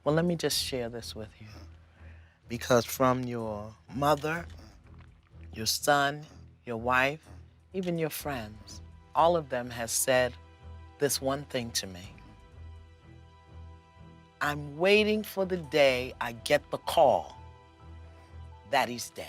Well, let me just share this with you. Because from your mother, your son, your wife, even your friends, all of them has said this one thing to me. I'm waiting for the day I get the call that he's dead.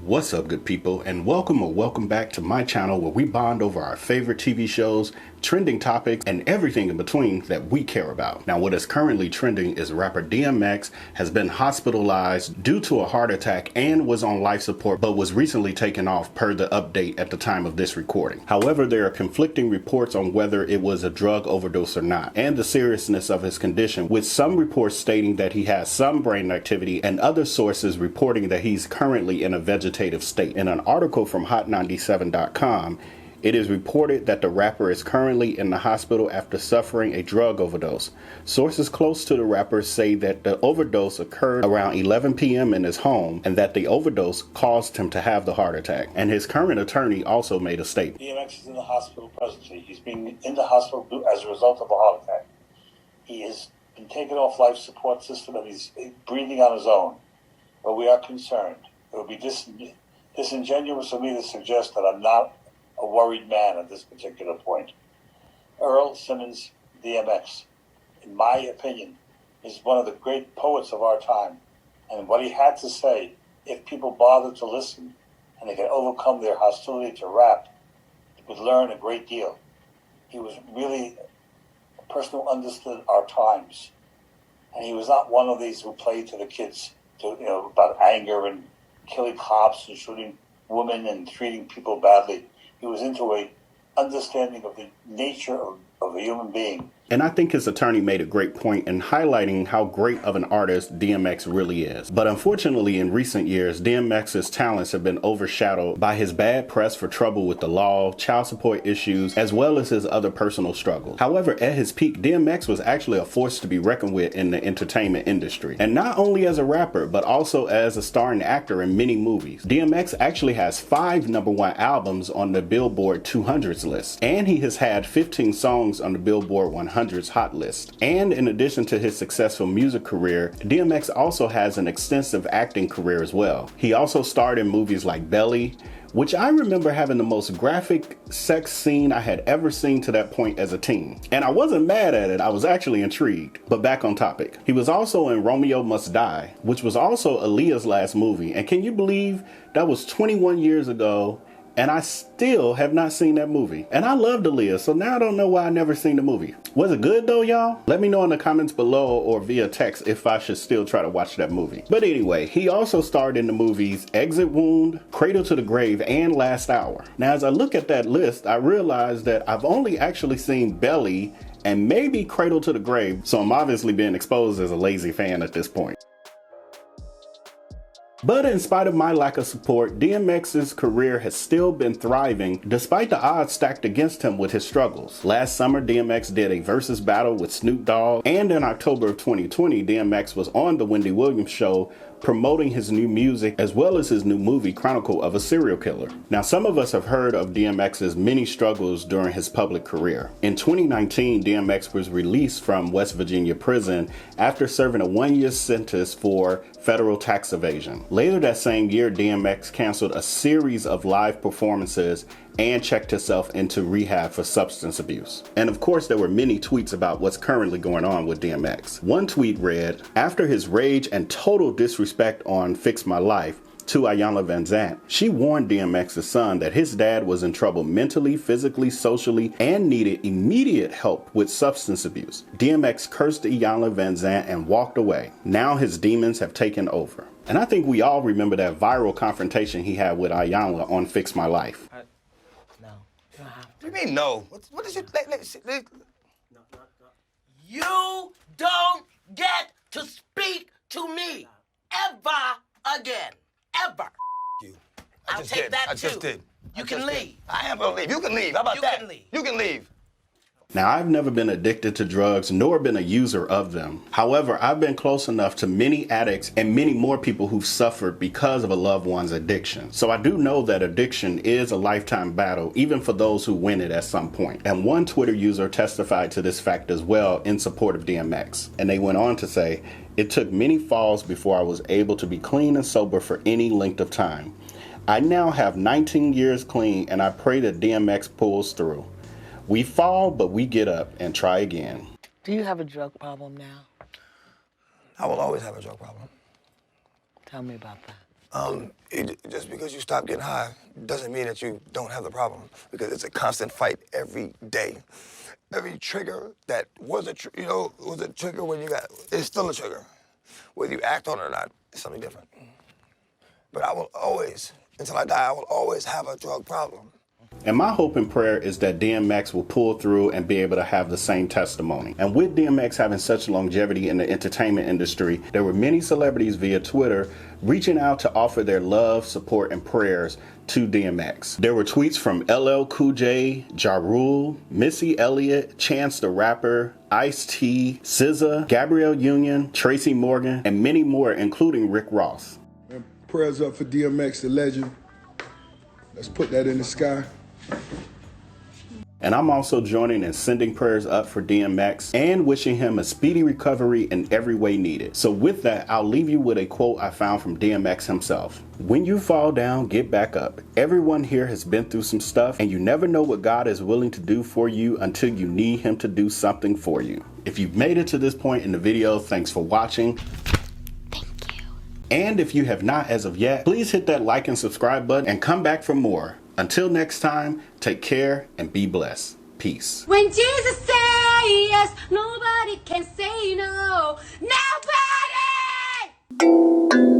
What's up, good people, and welcome or welcome back to my channel where we bond over our favorite TV shows, trending topics, and everything in between that we care about. Now, what is currently trending is rapper DMX has been hospitalized due to a heart attack and was on life support, but was recently taken off per the update at the time of this recording. However, there are conflicting reports on whether it was a drug overdose or not, and the seriousness of his condition, with some reports stating that he has some brain activity and other sources reporting that he's currently in a vegetative state. In an article from Hot97.com, it is reported that the rapper is currently in the hospital after suffering a drug overdose. Sources close to the rapper say that the overdose occurred around 11 p.m. in his home and that the overdose caused him to have the heart attack. And his current attorney also made a statement. DMX is in the hospital presently. He's being in the hospital as a result of a heart attack. He has been taken off life support system and he's breathing on his own. But we are concerned. It would be disingenuous of me to suggest that I'm not a worried man at this particular point. Earl Simmons, DMX, in my opinion, is one of the great poets of our time. And what he had to say, if people bothered to listen and they could overcome their hostility to rap, would learn a great deal. He was really a person who understood our times. And he was not one of these who played to the kids about anger and killing cops and shooting women and treating people badly. He was into a understanding of the nature of a human being. And I think his attorney made a great point in highlighting how great of an artist DMX really is. But unfortunately, in recent years, DMX's talents have been overshadowed by his bad press for trouble with the law, child support issues, as well as his other personal struggles. However, at his peak, DMX was actually a force to be reckoned with in the entertainment industry. And not only as a rapper, but also as a starring actor in many movies. DMX actually has 5 #1 albums on the Billboard 200s list. And he has had 15 songs on the Billboard 100 hot list. And in addition to his successful music career, DMX also has an extensive acting career as well. He also starred in movies like Belly, which I remember having the most graphic sex scene I had ever seen to that point as a teen. And I wasn't mad at it, I was actually intrigued. But back on topic. He was also in Romeo Must Die, which was also Aaliyah's last movie. And can you believe that was 21 years ago? And I still have not seen that movie. And I loved Aaliyah, so now I don't know why I never seen the movie. Was it good though, y'all? Let me know in the comments below or via text if I should still try to watch that movie. But anyway, he also starred in the movies Exit Wound, Cradle to the Grave, and Last Hour. Now, as I look at that list, I realize that I've only actually seen Belly and maybe Cradle to the Grave, so I'm obviously being exposed as a lazy fan at this point. But in spite of my lack of support, DMX's career has still been thriving despite the odds stacked against him with his struggles. Last summer, DMX did a versus battle with Snoop Dogg, and in October of 2020, DMX was on The Wendy Williams Show promoting his new music as well as his new movie, Chronicle of a Serial Killer. Now, some of us have heard of DMX's many struggles during his public career. In 2019, DMX was released from West Virginia prison after serving a 1-year sentence for federal tax evasion. Later that same year, DMX canceled a series of live performances and checked himself into rehab for substance abuse. And of course, there were many tweets about what's currently going on with DMX. One tweet read, after his rage and total disrespect on Fix My Life to Iyanla Vanzant, she warned DMX's son that his dad was in trouble mentally, physically, socially, and needed immediate help with substance abuse. DMX cursed Iyanla Vanzant and walked away. Now his demons have taken over. And I think we all remember that viral confrontation he had with Iyanla on Fix My Life. What do you mean, no? What is it? You don't get to speak to me ever again. Ever. You. I'll take that too. I just did. You can leave. I am gonna leave. You can leave. How about that? You can leave. You can leave. Now, I've never been addicted to drugs nor been a user of them. However, I've been close enough to many addicts and many more people who've suffered because of a loved one's addiction. So I do know that addiction is a lifetime battle, even for those who win it at some point. And one Twitter user testified to this fact as well in support of DMX. And they went on to say, "It took many falls before I was able to be clean and sober for any length of time. I now have 19 years clean, and I pray that DMX pulls through. We fall, but we get up and try again." Do you have a drug problem now? I will always have a drug problem. Tell me about that. Just because you stop getting high doesn't mean that you don't have the problem, because it's a constant fight every day. Every trigger that was a trigger when you got, it's still a trigger. Whether you act on it or not, it's something different. But I will always, until I die, I will always have a drug problem. And my hope and prayer is that DMX will pull through and be able to have the same testimony. And with DMX having such longevity in the entertainment industry, there were many celebrities via Twitter reaching out to offer their love, support, and prayers to DMX. There were tweets from LL Cool J, Ja Rule, Missy Elliott, Chance the Rapper, Ice-T, SZA, Gabrielle Union, Tracy Morgan, and many more, including Rick Ross. And prayers up for DMX, the legend. Let's put that in the sky. And I'm also joining and sending prayers up for DMX and wishing him a speedy recovery in every way needed. So with that, I'll leave you with a quote I found from DMX himself. "When you fall down, get back up. Everyone here has been through some stuff, and you never know what God is willing to do for you until you need him to do something for you." If you've made it to this point in the video, thanks for watching. And if you have not as of yet, please hit that like and subscribe button and come back for more. Until next time, take care and be blessed. Peace. When Jesus says yes, nobody can say no. Nobody!